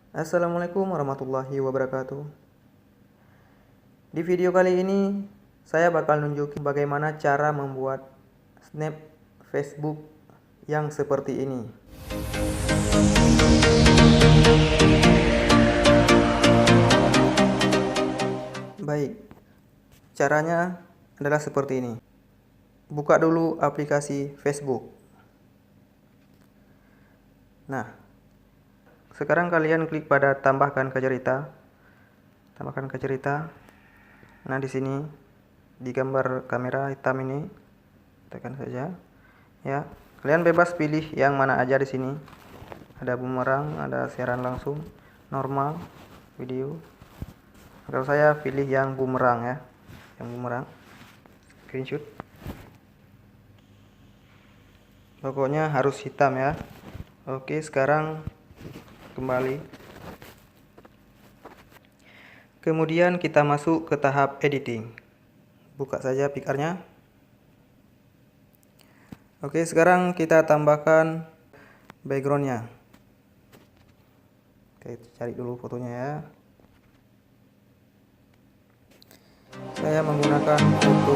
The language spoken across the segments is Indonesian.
Assalamualaikum warahmatullahi wabarakatuh. Di video kali ini saya bakal nunjukin bagaimana cara membuat snap Facebook yang seperti ini. Baik, caranya adalah seperti ini. Buka dulu aplikasi Facebook. Nah, sekarang kalian klik pada tambahkan ke cerita. Tambahkan ke cerita. Nah, di sini di gambar kamera hitam ini tekan saja. Ya, kalian bebas pilih yang mana aja di sini. Ada bumerang, ada siaran langsung, normal, video. Kalau saya pilih yang bumerang ya. Yang bumerang. Screenshot. Pokoknya harus hitam ya. Oke, sekarang kembali. Kemudian kita masuk ke tahap editing. Buka saja pikarnya. Oke, sekarang kita tambahkan backgroundnya. Oke, cari dulu fotonya ya. Saya menggunakan foto.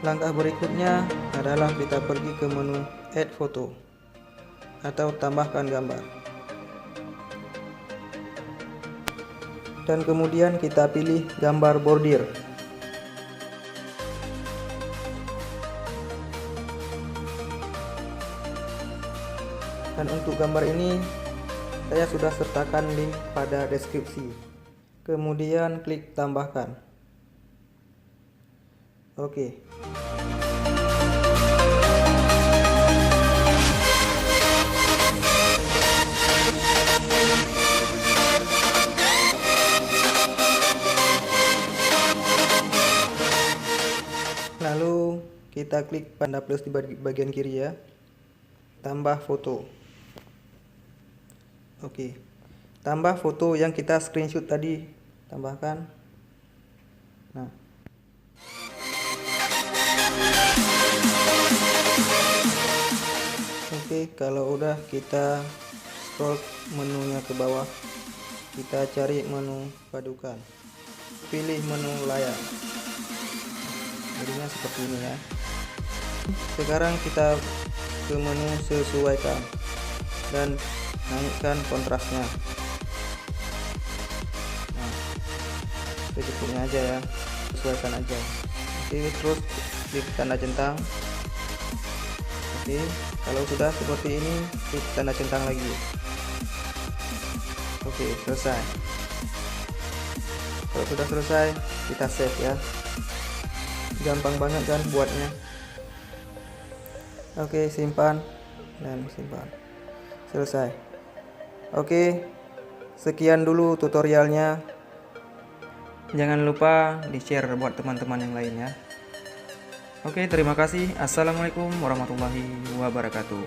Langkah berikutnya adalah kita pergi ke menu Add Photo atau tambahkan gambar. Dan kemudian kita pilih gambar bordir. Dan untuk gambar ini saya sudah sertakan link pada deskripsi. Kemudian klik tambahkan. Oke. Lalu kita klik tanda plus di bagian kiri ya. Tambah foto. Oke. Tambah foto yang kita screenshot tadi. Tambahkan. Nah. Oke, kalau udah kita scroll menunya ke bawah. Kita cari menu padukan. Pilih menu layar. Jadinya seperti ini ya. Sekarang kita ke menu sesuaikan dan naikkan kontrasnya. Nah, secukupnya aja ya, sesuaikan aja. Oke, terus klik tanda centang. Oke, kalau sudah seperti ini klik tanda centang lagi. Oke, selesai. Kalau sudah selesai kita save ya. Gampang banget kan buatnya. Oke, simpan dan simpan. Selesai. Oke, sekian dulu tutorialnya. Jangan lupa di-share buat teman-teman yang lain ya. Oke, terima kasih. Assalamualaikum warahmatullahi wabarakatuh.